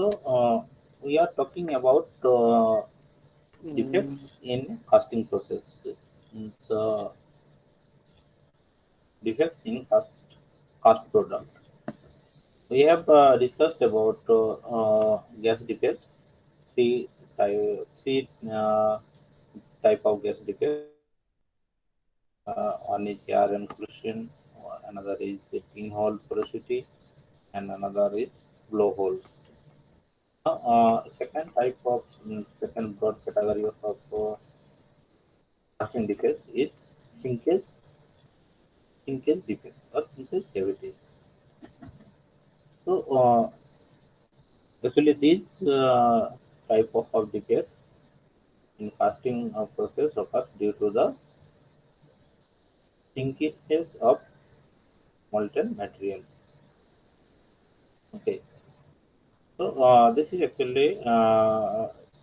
So we are talking about defects in casting process. So defects in cast product. We have discussed about gas defects, three type of gas defects. One is air inclusion, another is pinhole porosity, and another is blowhole. Second broad category of casting defects is sinkage, sinkage defects or sinkage cavities. So actually these type of defects in casting process occurs due to the sinkages of molten material. Okay, so this is actually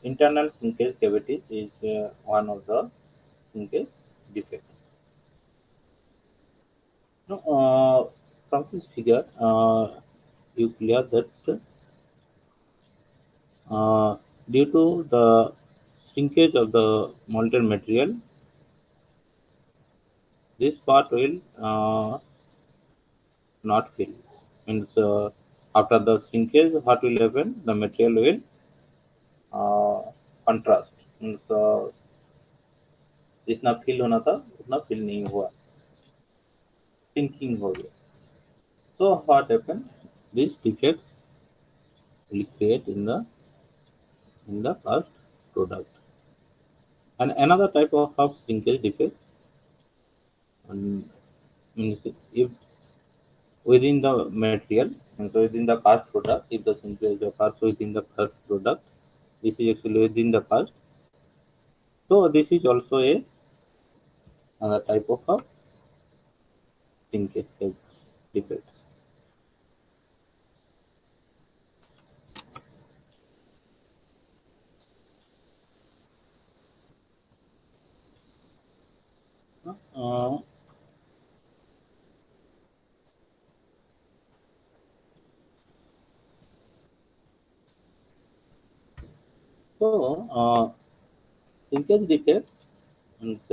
internal sinkage cavities is one of the sinkage defects. Now, from this figure, you clear that uh, due to the shrinkage of the molten material, this part will not fill. Means after the shrinkage, what will happen? The material will contrast. Means जितना fill होना था उतना fill नहीं हुआ, sinking हो गया. So what happened? These defects will create in the first product. And another type of shrinkage defect means if within the material and so within the cast product, if the shrinkage occurs within the first product, this is actually within the cast. So this is also a another type of shrinkage defects. Uh, so shrinkage defects means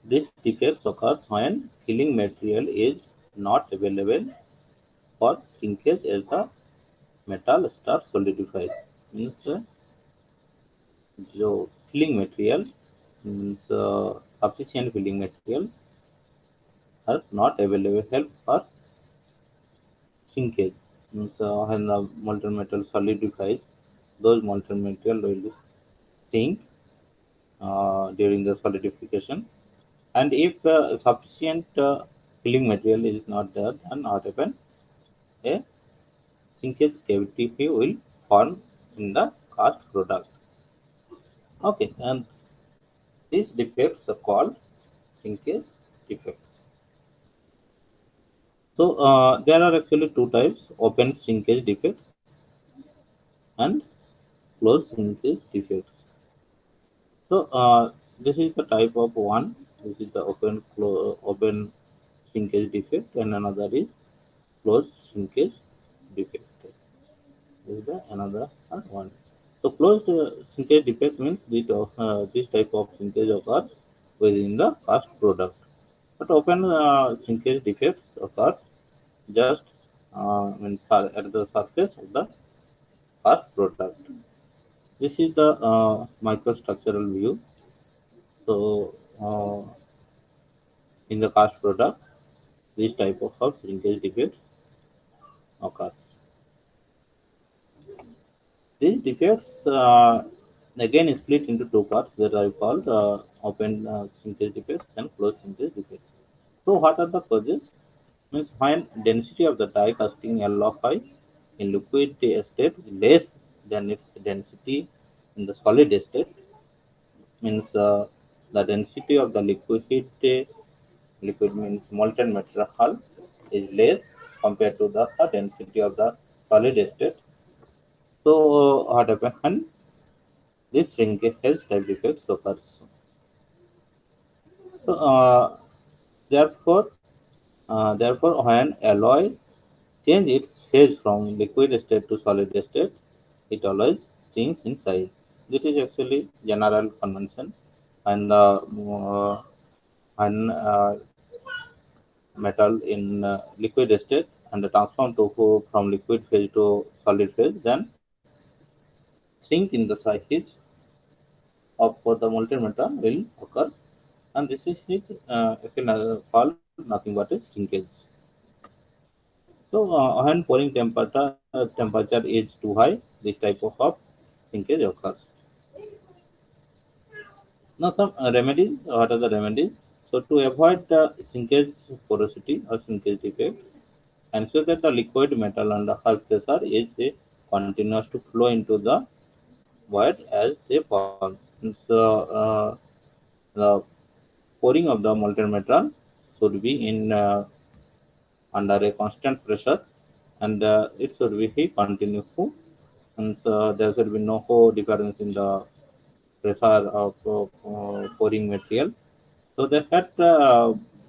this defects occurs when filling material is not available for shrinkage as the metal starts solidify. Means जो filling material means sufficient filling materials are not available help for shrinkage. Means when the molten metal solidifies, those molten material will sink during the solidification. And if sufficient filling material is not there, then what happen? A shrinkage cavity will form in the cast product. Okay, and these defects are called shrinkage defects. So there are actually two types: open shrinkage defects and closed shrinkage defects. So this is the type of one. This is the open shrinkage defect, and another is closed shrinkage defect. This is the another one. So closed shrinkage defect means this type of shrinkage occurs within the cast product. But open shrinkage defects occur just at the surface of the cast product. This is the microstructural view. So in the cast product, this type of shrinkage defects occur. These defects again is split into two parts that are called open shrinkage defects and closed shrinkage defects. So what are the causes? Means when density of the die casting alloy in liquid state is less than its density in the solid state, means the density of the liquid means molten material is less compared to the density of the solid state. So what happens? This shrinkage type defects occurs. So therefore, when alloy change its phase from liquid state to solid state, it always sinks in size. This is actually general convention, and the metal in liquid state and transform to from liquid phase to solid phase, then shrink in the size of the molten metal will occur, and this is actually called nothing but a shrinkage. So when pouring temperature is too high, this type of shrinkage occurs. Now some remedies. What are the remedies? So to avoid shrinkage porosity or shrinkage defect, ensure that the liquid metal under high pressure is continuous to flow into the void as they form. So the pouring of the molten metal should be in under a constant pressure, and it should be continuous, and so there should be no difference in the pressure of pouring material. So that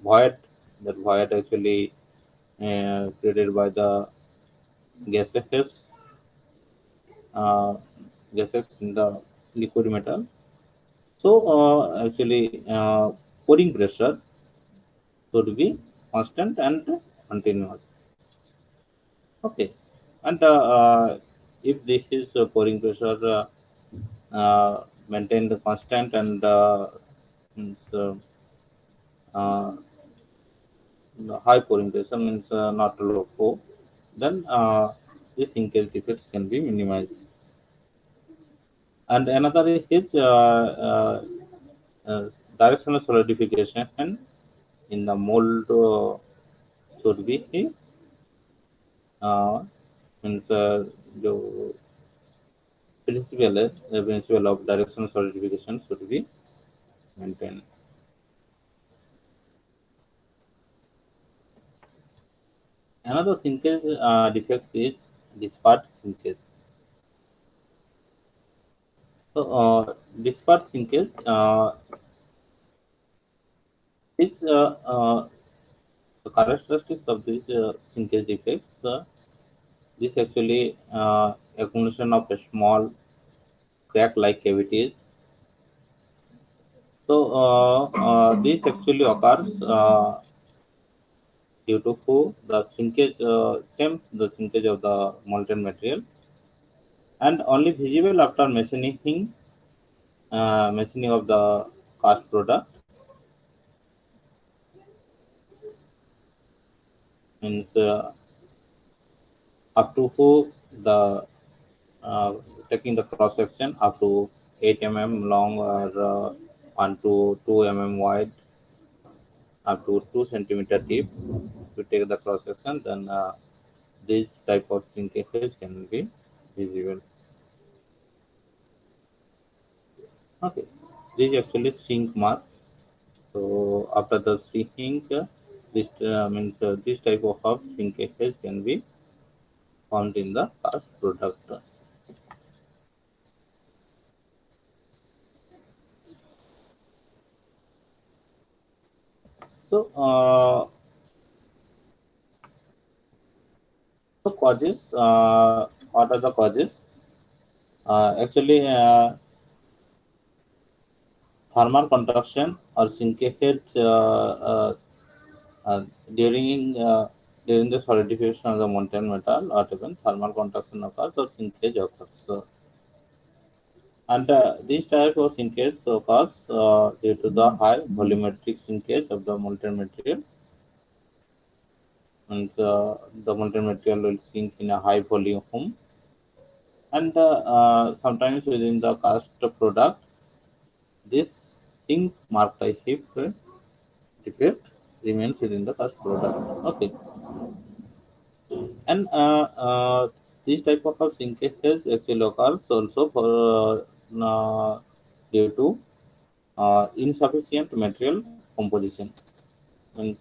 void, that void actually created by the gases, uh, gases in the liquid metal. So actually pouring pressure should be constant and continuous. Okay, and if this is pouring pressure maintained constant and means, the high pouring pressure means not low, then this linkage defects can be minimized. And another is uh, directional solidification in the mold should be uh, means the principle of directional solidification should be maintained. Another sinkage defect is disparate sinkage. So disparate sinkage is the characteristics of this sinkage defects. This actually accumulation of a small crack-like cavities. So this actually occurs due to the shrinkage, the shrinkage of the molten material, and only visible after machining of the cast product. Means up to the uh, taking the cross section up to 8 mm long or 1 to 2 mm wide, up to 2 centimeter deep. To take the cross section, then this type of shrinkages can be visible. Okay, this is actually shrink mark. So after the shrink, this means this type of shrinkages can be found in the cast product. So the causes, what are the causes? Actually, thermal contraction or shrinkage uh, during uh, during the solidification of the molten metal, or even thermal contraction occurs or shrinkage occurs. So, and these types of shrinkage occurs due to the high volumetric shrinkage of the molten material, and the molten material will sink in a high volume, and sometimes within the cast product, this sink mark type defect remains within the cast product. Okay, and these type of shrinkages actually occurs also for due to insufficient material composition. Means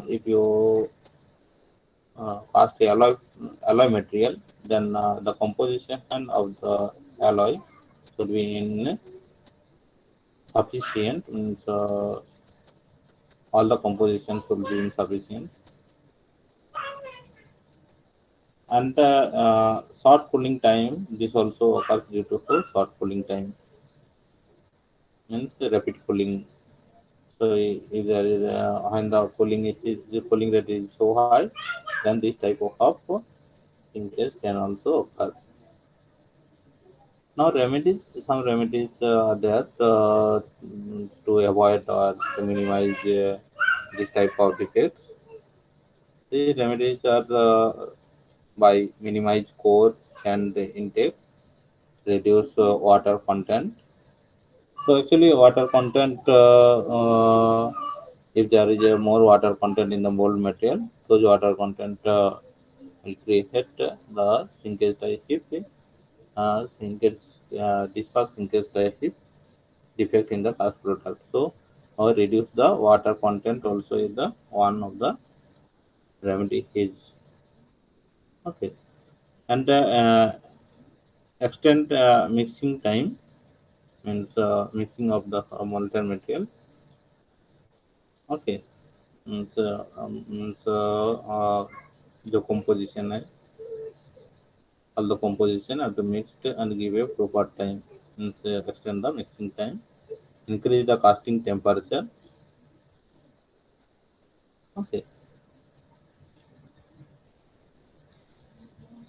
if you cast alloy material, then the composition of the alloy should be in sufficient. Means all the composition should be insufficient. And short cooling time, this also occurs due to short cooling time, means rapid cooling. So if there is when the cooling rate is so high, then this type of changes can also occur. Now remedies, some remedies are there to avoid or to minimize this type of defects. These remedies are by minimize core and intake, reduce water content. So actually, water content, if there is a more water content in the mold material, those water content will create the shrinkage shrinkage, discharge shrinkage defect in the cast product. So, or reduce the water content also is the one of the remedy is okay. And extend mixing time, means mixing of the molten material. Okay, the composition, all the composition are the mixed and give a proper time. Means extend the mixing time, increase the casting temperature. Okay,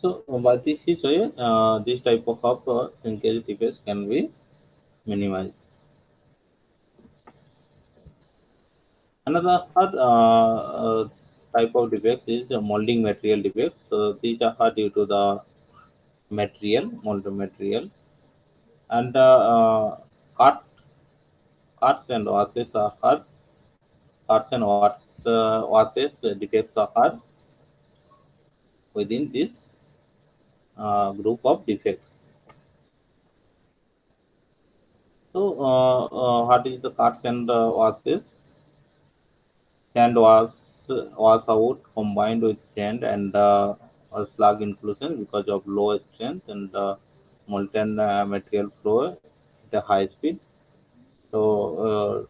so by this is way, this type of shrinkage defects can be minimized. Another type of defects is molding material defects. So these are due to the molded material, and cut, cuts and washes are hard. Cuts and washes defects are hard within this group of defects. So, what is the cuts and washes? Sand was out combined with sand and a slag inclusion because of low strength and molten material flow at a high speed. So,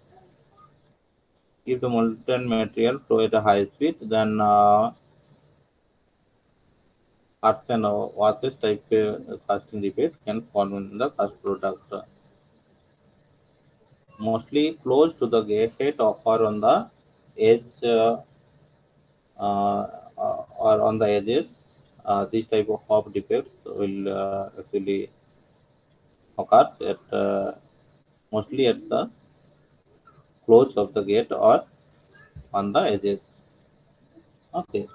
if the molten material flow at a high speed, then cuts and washes type casting defect can form in the cast product. Mostly close to the gate head or on the edge or on the edges. This type of defects will actually occur at mostly at the close of the gate or on the edges. Okay.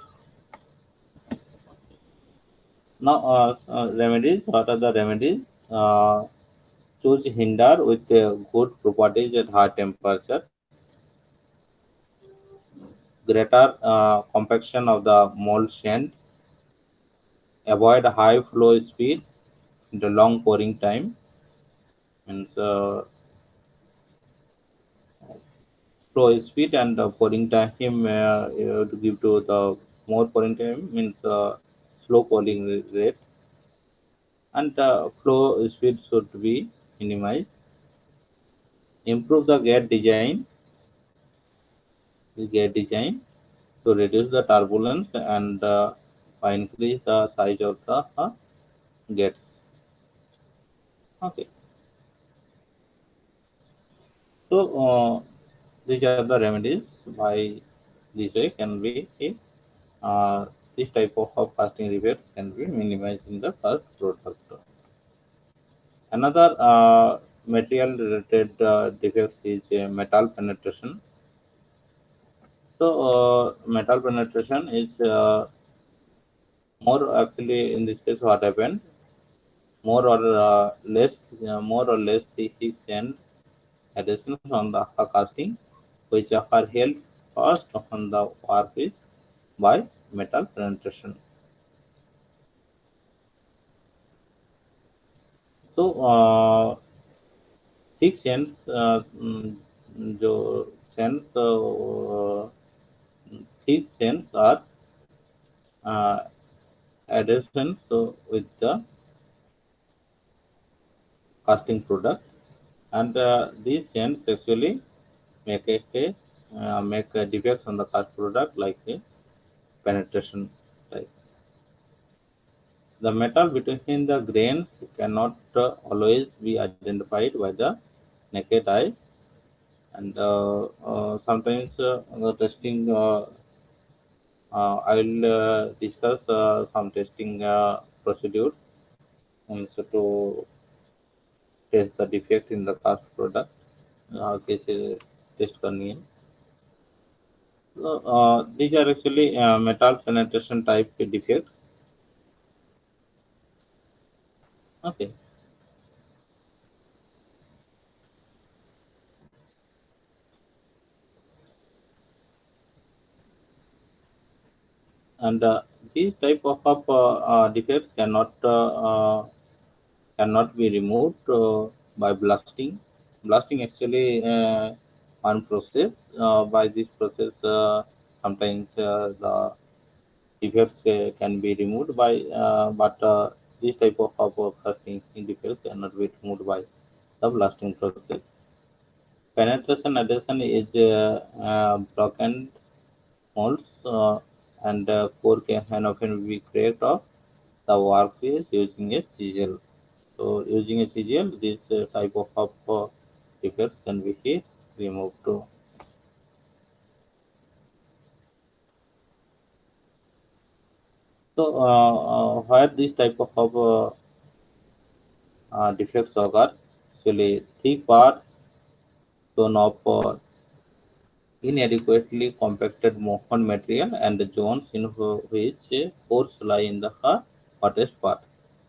Now remedies. What are the remedies? Choose hinder with good properties at high temperature. Greater compaction of the mold sand. Avoid high flow speed. The long pouring time. Means flow speed and pouring time to give to the more pouring time means slow pouring rate, and flow speed should be minimized. Improve the gate design to reduce the turbulence and increase the size of the gates. Okay, so these are the remedies by this way can be uh, this type of casting repairs can be minimized in the first product. Another material related defects is metal penetration. So, metal penetration is more actually in this case what happened more or less the heat and additions on the casting which are held fast on the workpiece by metal penetration. So, thick sands, जो sands, thick sands are uh, adhesions with the casting product, and these sands actually make a defects on the cast product like a penetration type. The metal between the grains cannot always be identified by the naked eye, and sometimes the testing. I'll discuss some testing procedures and so to test the defect in the cast product. कैसे test करनी है. So, these are actually metal penetration type defects. Okay, and these type of defects cannot be removed by blasting. Blasting actually one process. By this process, sometimes the defects can be removed by, but this type of casting defects cannot be removed by the blasting process. Penetration adhesion is broken molds, and core can often be cracked off the workpiece using a chisel. So using a chisel, this type of defects can be removed too. So where this type of defects occur, actually thick parts shown of inadequately compacted motion material and the zones in which pores lie in the hottest part.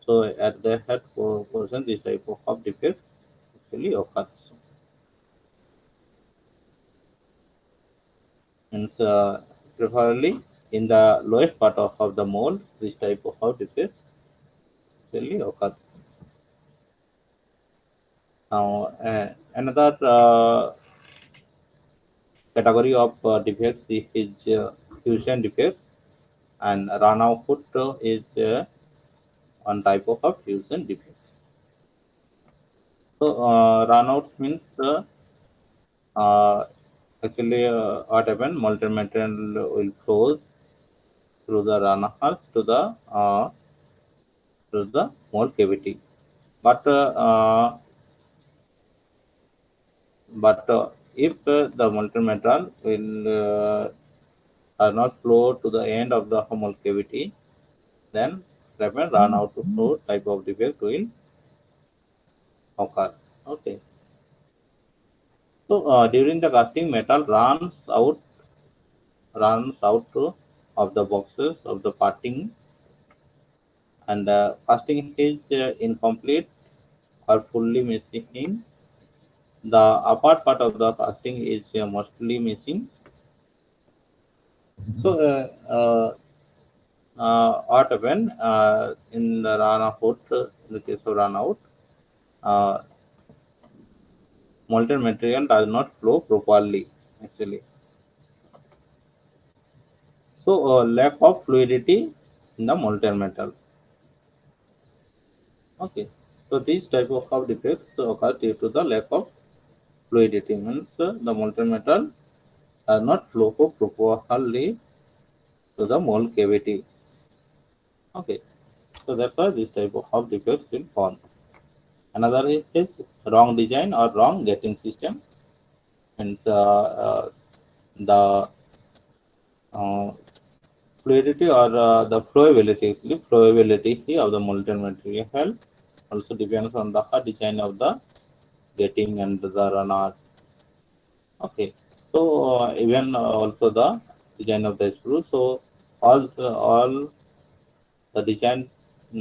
So at the head portion, this type of defect actually occurs. And preferably in the lowest part of the mold, this type of defect actually occurs. Now, another category of defects is fusion defects, and run output is one type of fusion defect. So, run out means uh, actually what happens, molten material will flow through the runners to the mold cavity. But if the molten metal will does not flow to the end of the mold cavity, then rapid run out to flow type of defect will occur. Okay. So during the casting, metal runs out of the boxes of the parting, and casting is incomplete or fully missing. The upper part of the casting is mostly missing. So what happen in the run out, in the case of run out, uh, molten material does not flow properly actually. So lack of fluidity in the molten metal. Okay. So these type of defects occur due to the lack of fluidity, means the molten metal does not flow properly to the mold cavity. Okay. So that's why this type of defects will form. Another is wrong design or wrong gating system. Means the uh, fluidity or the flowability, actually flowability of the molten material also depends on the design of the gating and the runner. Okay, so even also the design of the screw. So all the design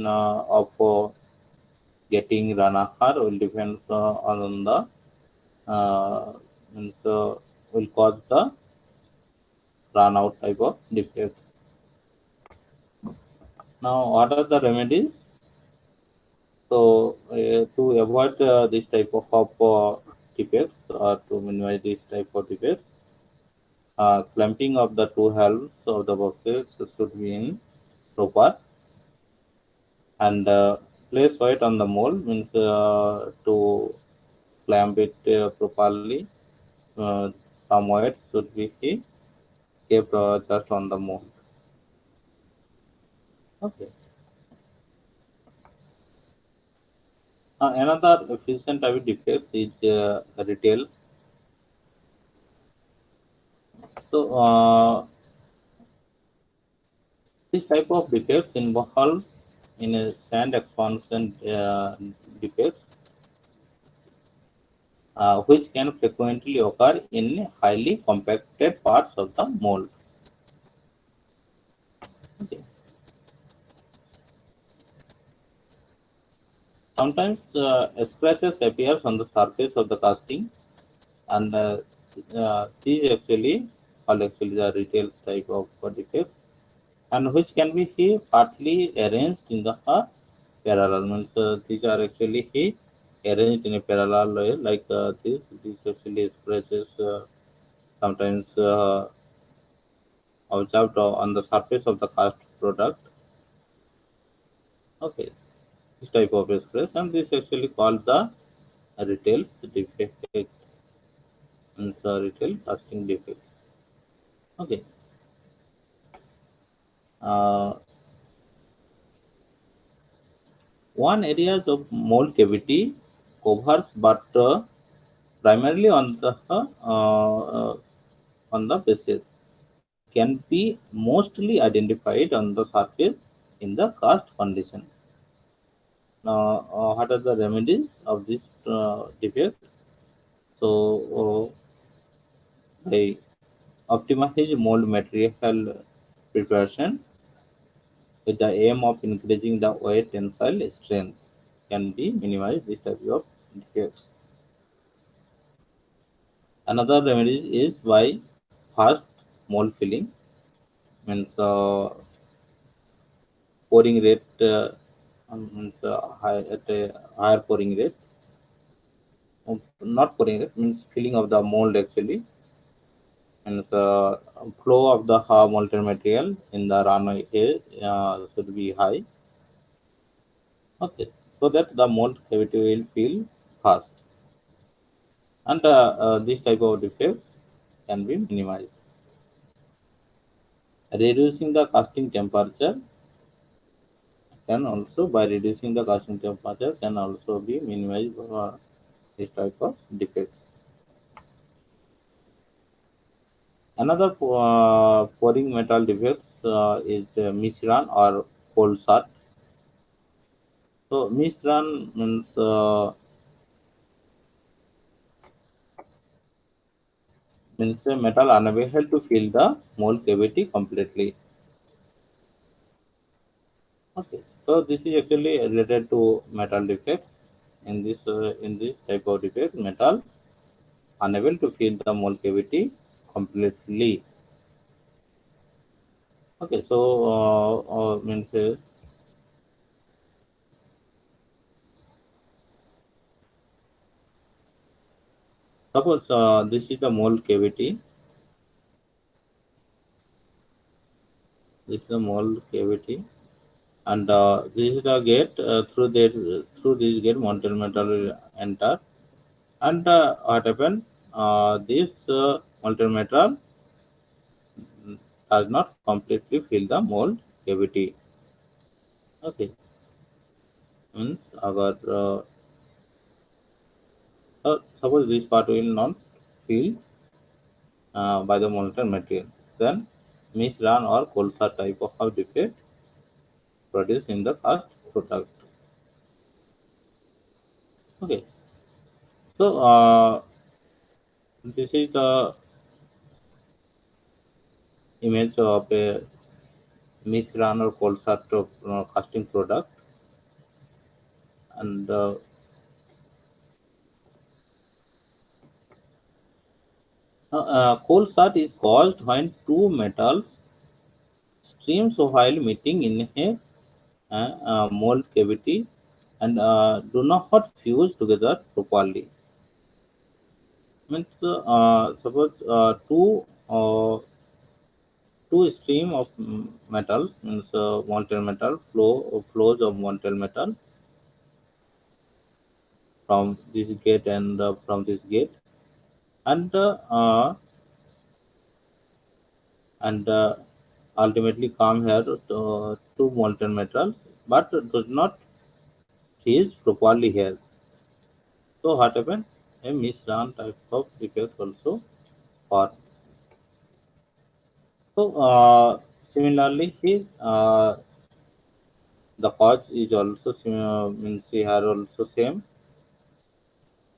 of getting runner will depend on the means, will cause the run out type of defects. Now, what are the remedies? So, to avoid this type of defects or to minimize this type of defects, clamping of the two halves of the boxes should be in proper, and place weight on the mold, means to clamp it properly. Uh, some weight should be kept just on the mold. Okay. Another fusion type defect is retail. So this type of defects involves in a sand expansion defects, which can frequently occur in highly compacted parts of the mold. Okay. Sometimes scratches appear on the surface of the casting, and these actually are actually the retail type of defect, and which can be partly arranged in the parallel. Means these are actually arranged in a parallel way, like this. This actually scratches sometimes observed on the surface of the cast product. Okay, this type of scratch, and this actually called the retail defect and the retail casting defect. Okay. Uh, One areas of mold cavity covers, but primarily on the basis, can be mostly identified on the surface in the cast condition. Now, what are the remedies of this defect? So, by optimize mold material preparation with the aim of increasing the weight tensile strength, can be minimized this type of defects. Another remedy is by fast mold filling, means pouring rate, means at a higher pouring rate. Not pouring rate, means filling of the mold actually, and the flow of the molten material in the runway should be high. Okay, so that the mold cavity will fill fast, and this type of defects can be minimized. Reducing the casting temperature can also, by reducing the casting temperature, can also be minimized this type of defects. Another pouring metal defects is misrun or cold shot. So misrun means a metal unable to fill the mold cavity completely. Okay, so this is actually related to metal defects. In this type of defect, metal unable to fill the mold cavity completely. Okay, so means suppose this is the mold cavity. This is the mold cavity, and this is the gate. Through this gate, molten metal will enter. And what happened? This molten metal does not completely fill the mold cavity. Okay, means agar suppose this part will not fill by the molten material, then misrun or colza type of defect produced in the cast product. Okay, so this is the image of a misrun or colza casting product, and cold start is caused when two metals streams while meeting in a mold cavity and do not fuse together properly. Means suppose two stream of metal, means molten metal flows of molten metal from this gate and from this gate, and and ultimately come here to molten metal, but does not fuse properly here. So what happened? A misrun type of defect also for. So similarly, the cause is also means here also same,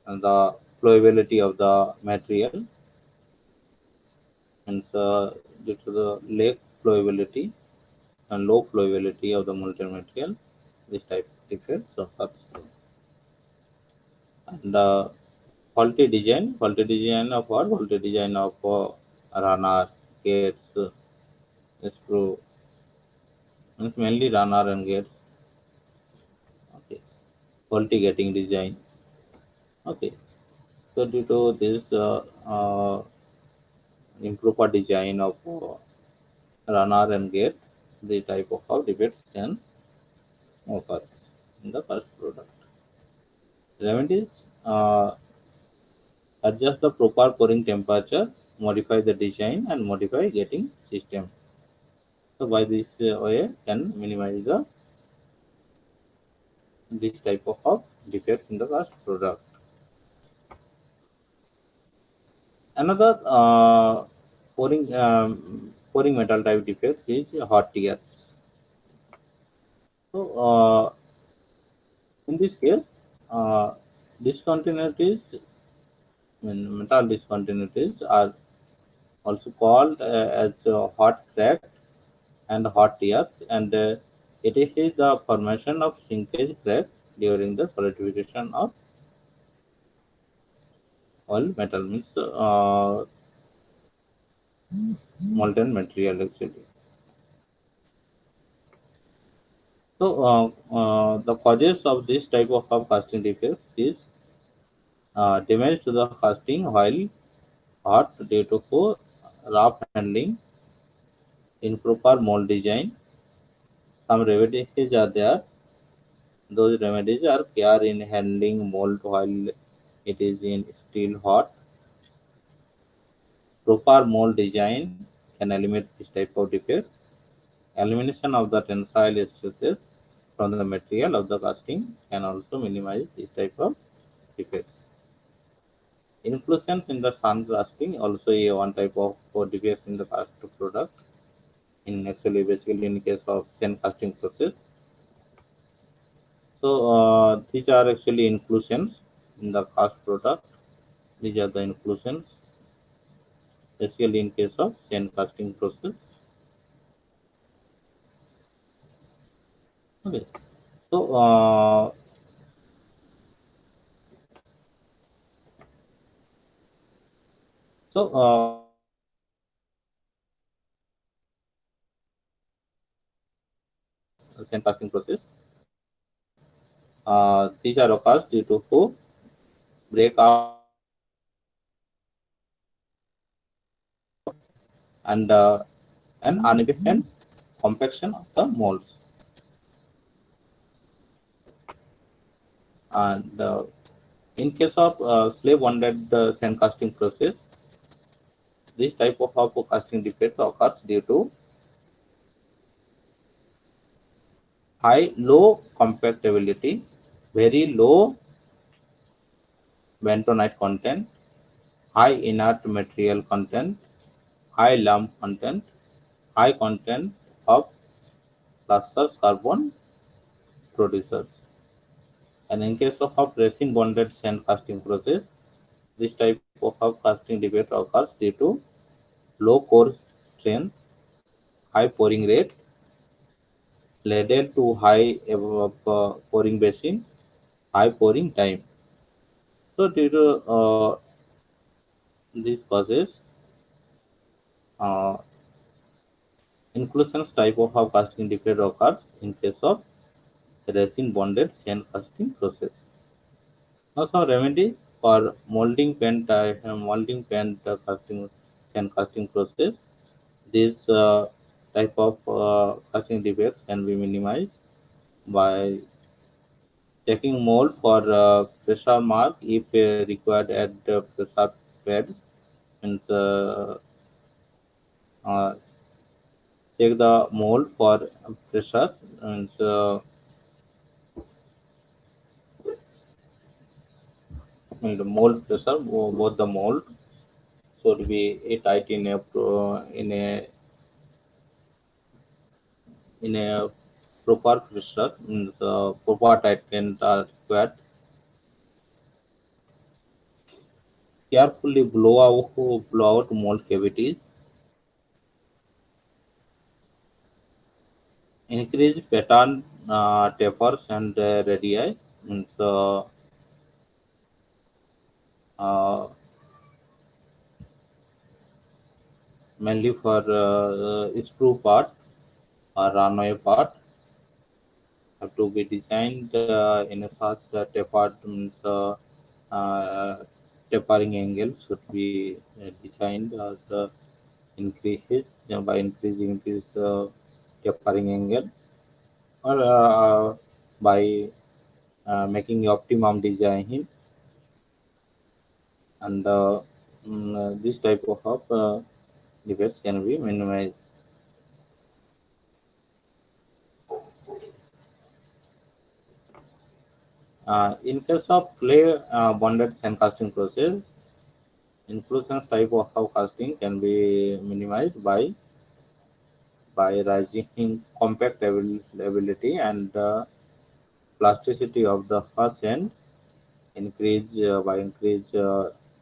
and the flowability of the material, and due to the lake flowability and low flowability of the molten material, this type of defects occurs. And faulty design of what? Faulty design of runner, gates, screw, means mainly runner and gates. Okay, faulty getting design. Okay, so due to this improper design of runner and gate, the type of how defects can occur in the first product. Remedies: adjust the proper pouring temperature, modify the design, and modify getting system. So by this way, can minimize the this type of defects in the first product. Another pouring metal type defects is hot tears. So in this case, uh, discontinuities, metal discontinuities are also called as hot crack and hot tears, and it is the formation of shrinkage crack during the solidification of oil metal, means molten material actually. So the causes of this type of casting defects is damage to the casting while hot due to poor rough handling, improper mold design. Some remedies are there. Those remedies are care in handling mold while it is in still hot. Proper mold design can eliminate this type of defects. Elimination of the tensile stresses from the material of the casting can also minimize this type of defects. Inclusions in the sun casting also a one type of defects in the cast product. In actually basically in case of sand casting process. So these are actually inclusions in the cast product. These are the inclusions, especially in case of sand casting process. Okay. So sand casting process. These are occurs due to who break up and an uneven compaction of the molds. And in case of slave bonded sand casting process, this type of casting defect occurs due to high low compactability, very low bentonite content, high inert material content, high lump content, high content of cluster carbon producers. And in case of resin bonded sand casting process, this type of casting defect occurs due to low core strength, high pouring rate, ladle to high pouring basin, high pouring time. So due to these causes, uh, inclusions type of casting defect occurs in case of resin bonded sand casting process. Now some remedy for molding paint casting sand casting process. This type of casting defects can be minimized by checking mold for pressure mark if required at pressure pads, and uh, check the mold for pressure, and and the mold pressure, both the mold should be tight in a proper pressure. Means proper tightened are required. Carefully blow out mold cavities. Increase pattern tapers and radii. Means uh, mainly for screw part or runway part have to be designed in a such tapered means uh, tapering angle should be designed as increases by increasing this tapering angle or by making optimum design and this type of defects can be minimized. In case of clay bonded sand casting process, inclusion type of casting can be minimized by raising compact ability and plasticity of the first end, increase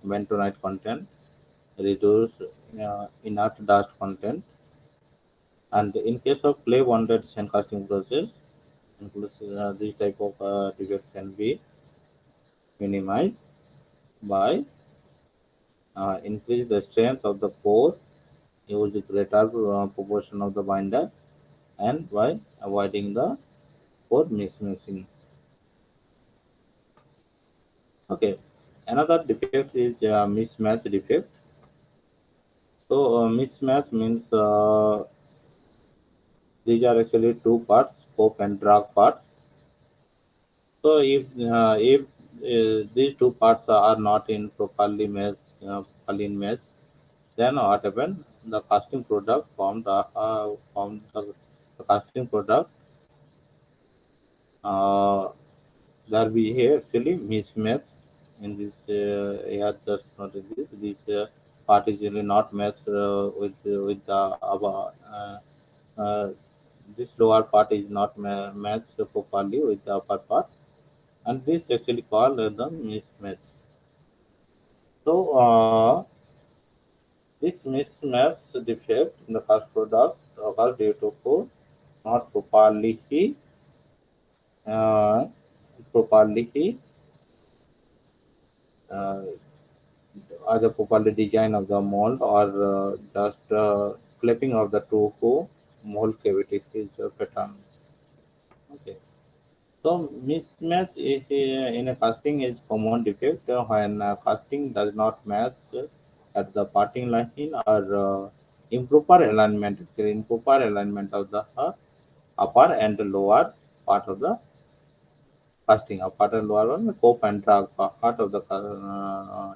bentonite content, reduce inert dust content, and in case of clay bonded sand casting process, this type of defects can be minimized by increase the strength of the core, use greater proportion of the binder, and by avoiding the core mismatching. Okay, another defect is mismatch defect. So mismatch means these are actually two parts, scope and drag parts. So if these two parts are not in properly matched, then what happen? The casting product formed the casting product uh, there we here actually mismatch in this here just notice this part is really not matched with the uh, this lower part is not matched properly with the upper part, and this actually called the mismatch. So this mismatch defect in the first product occurs due to not uh, properly uh, either properly design of the mold or just clipping of the two mold cavities is a pattern. Okay. So mismatch is in a casting is common defect when casting does not match at the parting line or improper alignment, improper alignment of the upper and lower part of the casting. Upper and lower one, cope and drag part of the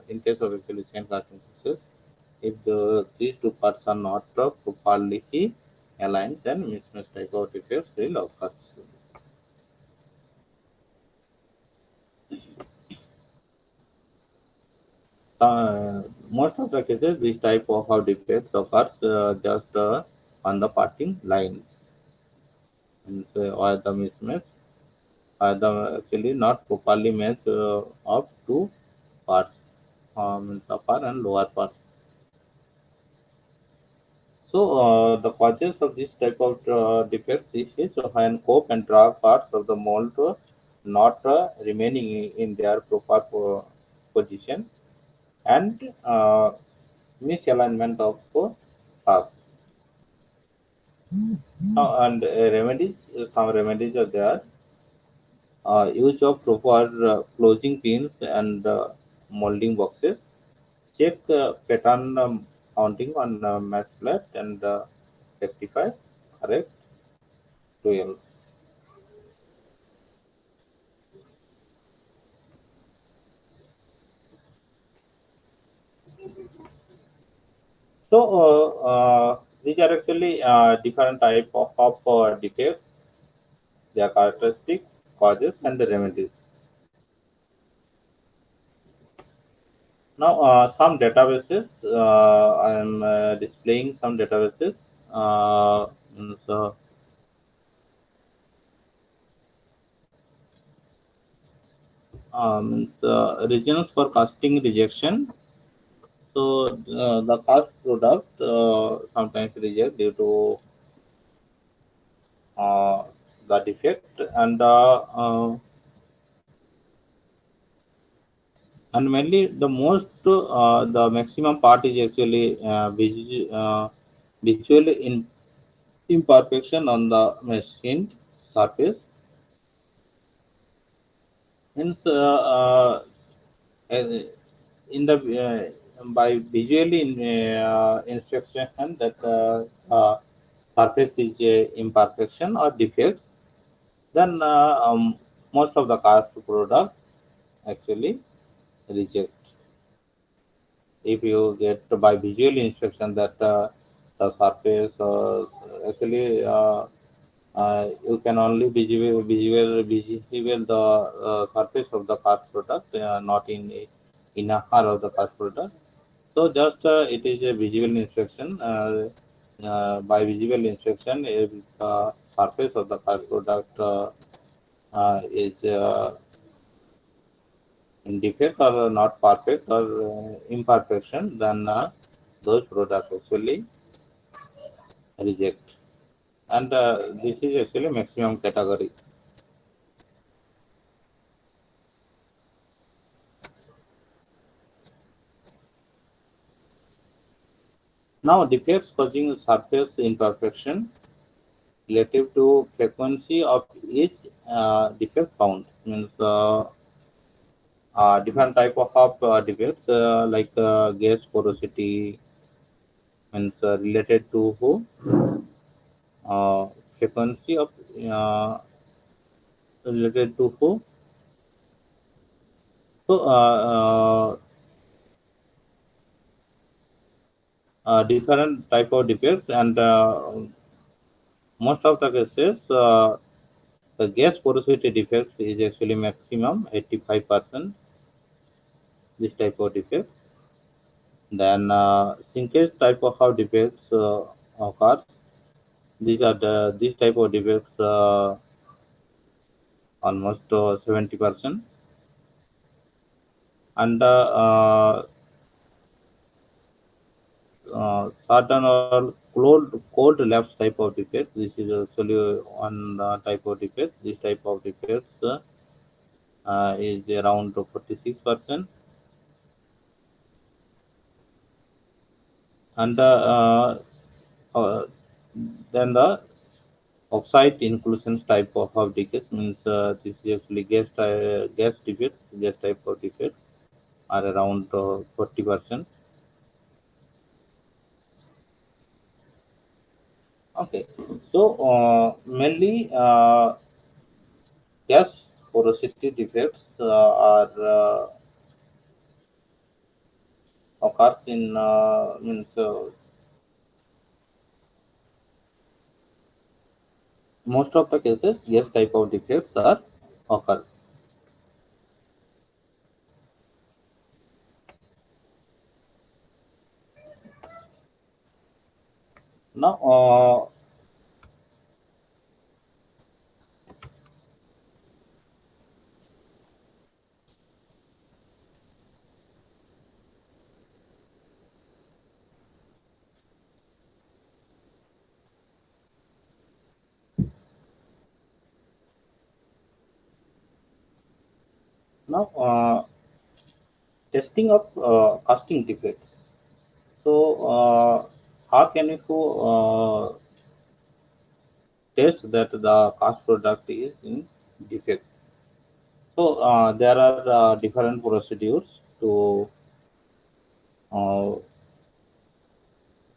in case of actually chain casting process. If these two parts are not properly aligned, then mismatch type of defects will occur. Most of the cases, this type of defects occurs just on the parting lines, and or the mismatch, the actually not properly match of two parts, means upper and lower part. So the causes of this type of defects is when cope and drag parts of the mold not remaining in their proper position and misalignment of parts. And some remedies are there. Use of proper closing pins and molding boxes. Check pattern mounting on match flat and rectify correct tools. So these are actually different type of defects, their characteristics, causes, and the remedies. Now, some databases. I am displaying some databases. So, the regions for casting rejection. So, the cast product sometimes reject due to uh, the defect, and mainly the maximum part is actually visual imperfection on the machine surface. Hence, uh, in the by visually inspection that surface is imperfection or defects, then most of the cast product actually reject. If you get by visual inspection that the surface actually you can only visual the surface of the cast product, not in inner of the cast product. So just it is a visual inspection. By visual inspection, if the surface of the cast product is in defect or not perfect or imperfection, then those products actually reject. And this is actually maximum category. Now, defects causing surface imperfection relative to frequency of each defect found means different type of defects like gas porosity means related to who frequency of uh, related to who. So different type of defects, and most of the cases the gas porosity defects is actually maximum 85% this type of defects. Then sinkage type of how defects occurs. These are these type of defects almost 70%. And certain or cold lapse type of defect. This is actually one type of defect. This type of defects is around 46%. And uh, then the oxide inclusion type of defects means this is actually gas defects, gas type of defects are around 40%. Okay, so mainly gas porosity defects are occurs in means most of the cases gas type of defects are occurs. Now now testing of casting defects. So how can you test that the cast product is in defect? So there are different procedures uh,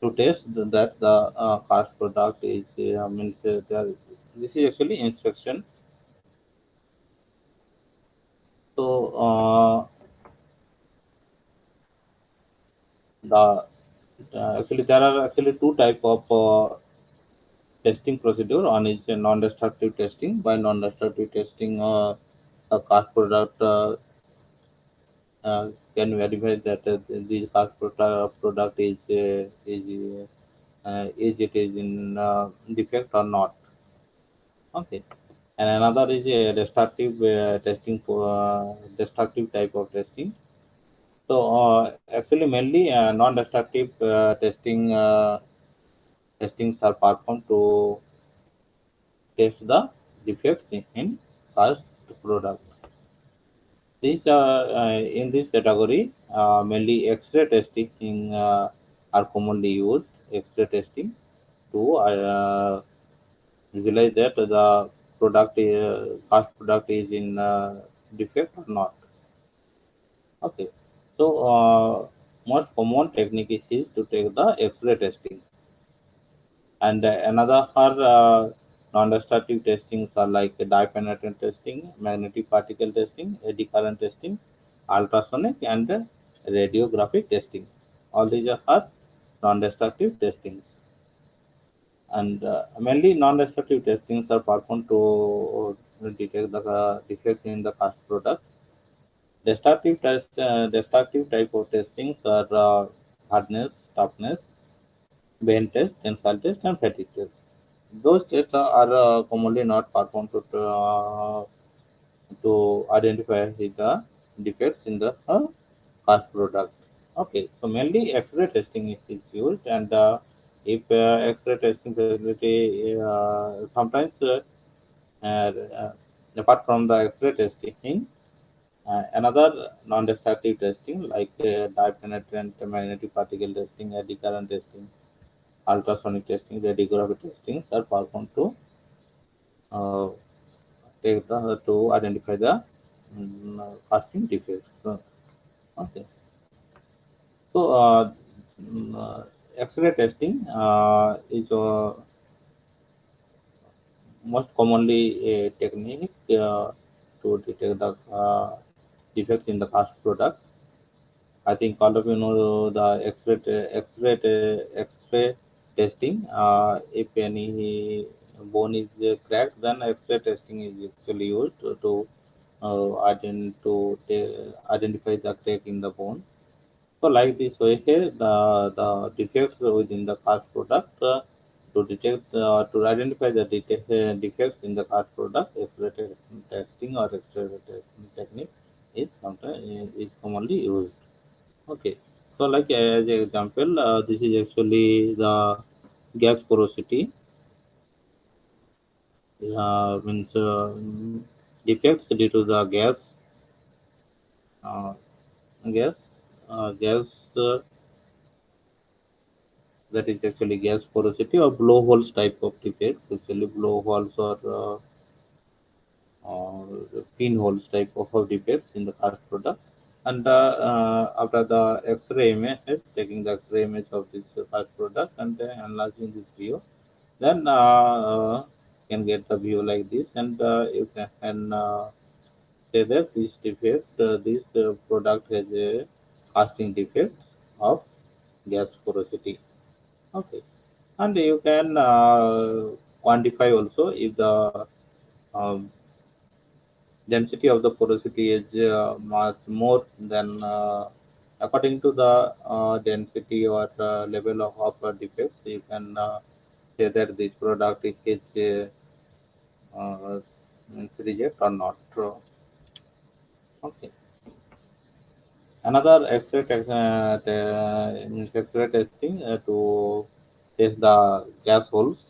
to test that the cast product is means this is actually inspection. So the actually there are actually two type of testing procedure. One is a non-destructive testing. By non-destructive testing, a cast product can verify that the cast product is it is in defect or not. Okay, and another is a destructive testing for destructive type of testing. So actually, mainly non-destructive testings are performed to test the defects in past product. These are in this category mainly X-ray testing are commonly used. X-ray testing to visualize that the past product is in defect or not. Okay, so most common technique is to take the X-ray testing, and another are non-destructive testings are like dye-penetrant testing, magnetic particle testing, eddy current testing, ultrasonic, and radiographic testing. All these are non-destructive testings, and mainly non-destructive testings are performed to detect the defects in the cast product. Destructive type of testings are hardness, toughness, bend test, tensile test, and fatigue test. Those tests are commonly not performed to identify the defects in the cast product. Okay, so mainly X-ray testing is used, and if X-ray testing facility sometimes apart from the X-ray testing, another non-destructive testing like dye penetrant magnetic particle testing, eddy current testing, ultrasonic testing, radiography testing are performed to uh, to identify the casting defects. Okay, so X-ray testing is most commonly a technique to detect the defects in the cast product. I think all of you know the X-ray testing. If any bone is cracked, then X-ray testing is actually used identify the crack in the bone. So like this way here, the defects within the cast product to detect to identify the defects in the cast product, X-ray testing or X-ray technique is sometimes is commonly used. Okay, so like as an example, this is actually the gas porosity. Means defects due to the uh, gas, gas that is actually gas porosity or blowholes type of defects. Actually, blowholes or pinholes type of defects in the cast product. And after the X-ray image, taking the X-ray image of this cast product and analyzing this view, then can get the view like this, and you can say that this product has a casting defect of gas porosity. Okay, and you can quantify also if the um, density of the porosity is much more than according to the density or level of defects. You can say that this product is means reject or not true. Okay. Another X-ray testing to test the gas holes.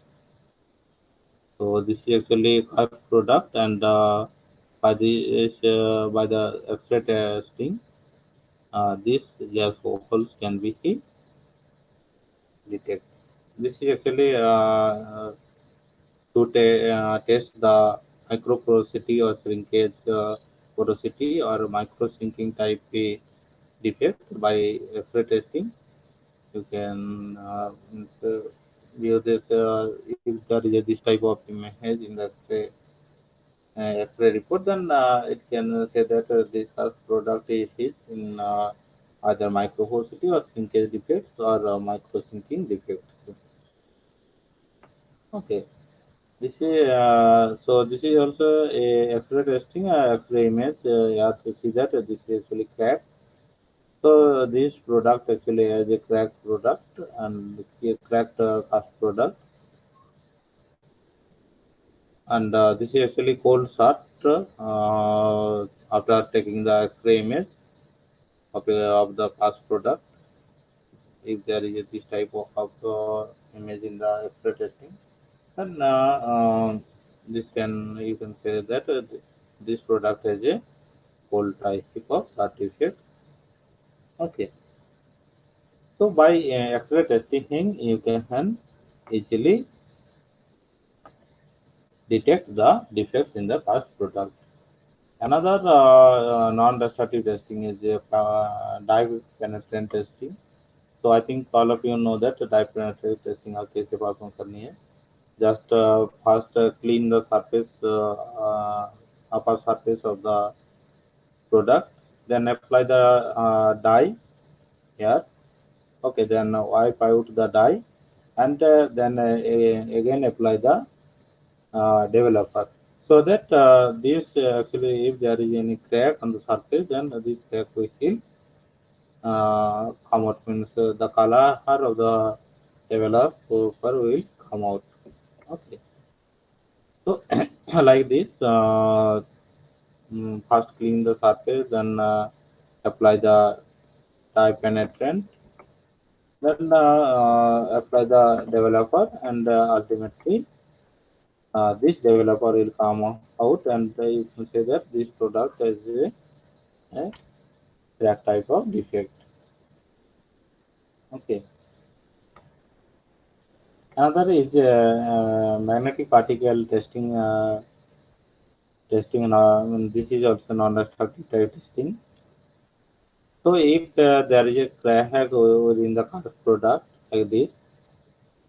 So this is actually a product, and by the X-ray testing, these gas holes can be detected. This is actually to test the microporosity or shrinkage porosity or micro shrinking type defect by X-ray testing. You can view this if there is this type of image in the X-ray report, then it can say that this product is in either microporosity or shrinkage defects or micro shrinking defects. Okay. This is so. This is also a X-ray testing. X-ray image. You have to see that this is actually cracked. So this product actually has a cracked product and a cracked cast product, and this is actually cold shot after taking the X-ray image of the cast product. If there is this type of image in the X-ray testing, then this can you can say that this product has a cold type of certificate. Okay, so by X-ray testing, you can easily detect the defects in the past product. Another non-destructive testing is dye penetrant testing. So I think all of you know that dye penetrant testing आप कैसे perform करनी है. Just first clean the surface, upper surface of the product, then apply the dye here. Okay, then wipe out the dye, and then again apply the developer, so that this actually if there is any crack on the surface, then this crack will still come out, means the color of the developer will come out. Okay, so like this, first clean the surface, then apply the dye penetrant, then apply the developer, and ultimately this developer will come out, and you can say that this product is a crack type of defect. Okay. Another is magnetic particle testing. Testing, and this is also non-destructive type testing. So if there is a crack within the product like this,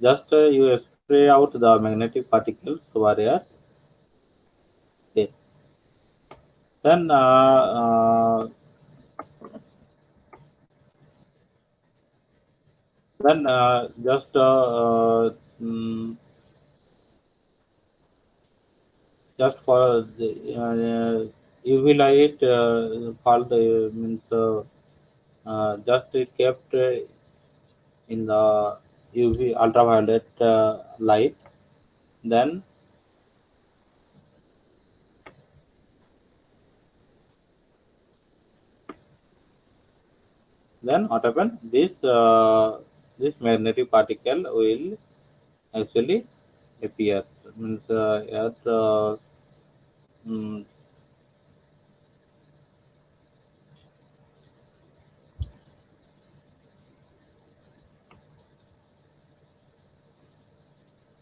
just you spray out the magnetic particles over here. Okay. Then just just for the UV light called means just it kept in the UV ultraviolet light. Then what happened? This magnetic particle will actually appear. Means mm,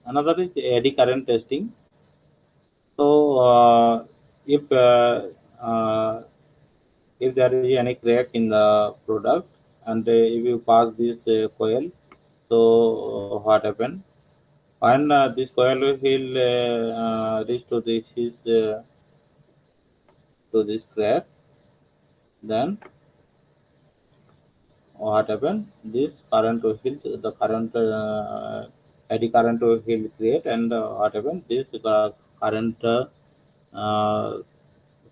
another is eddy current testing. So if uh, if there is any crack in the product, and if you pass this coil, so what happen? When this coil will reach to this crack, then what happen? This current will the current eddy current will create, and what happen? This current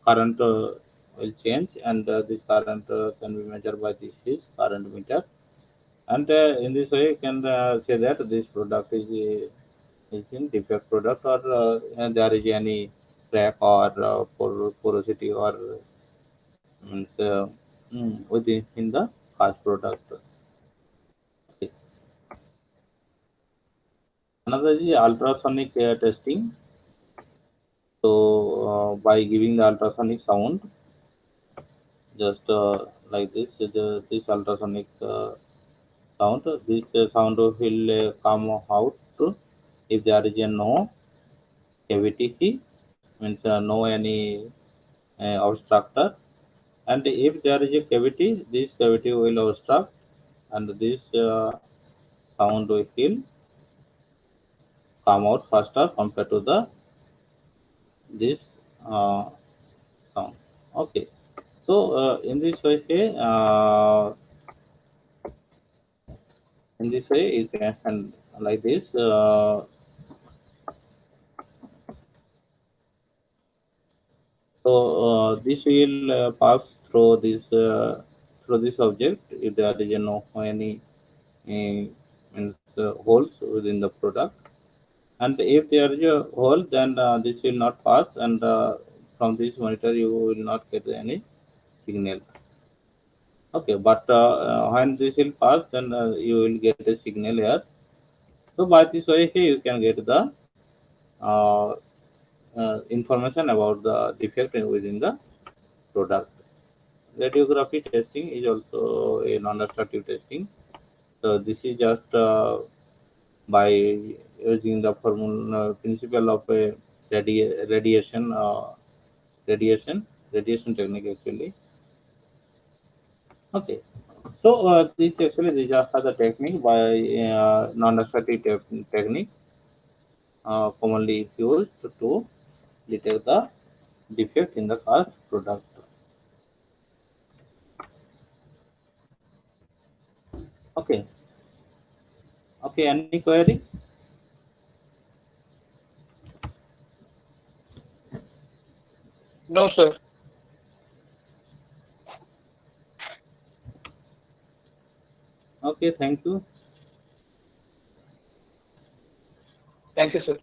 current will change, and this current can be measured by this current meter. And in this way, you can say that this product is in defect product, or and there is any crack or porosity or means within in the cast product. Okay. Another is ultrasonic testing. So by giving the ultrasonic sound, just like this, this ultrasonic sound, this sound will come out if there is a no cavity, means no any obstructor, and if there is a cavity, this cavity will obstruct, and this sound will come out faster compared to the this uh, sound. Okay, so in this way you can like this. So this will pass through this through this object if there is no any holes within the product. And if there is a hole, then this will not pass, and from this monitor you will not get any signal. Okay, but when this will pass, then you will get a signal here. So by this way, you can get the uh, information about the defect within the product. Radiography testing is also a non-destructive testing. So this is just by using the formula principle of a radiation radiation technique actually. Okay, so this actually these are the technique by non-destructive technique commonly used to detect the defect in the car product. Okay, okay, any query? No, sir. Okay, thank you. Thank you, sir.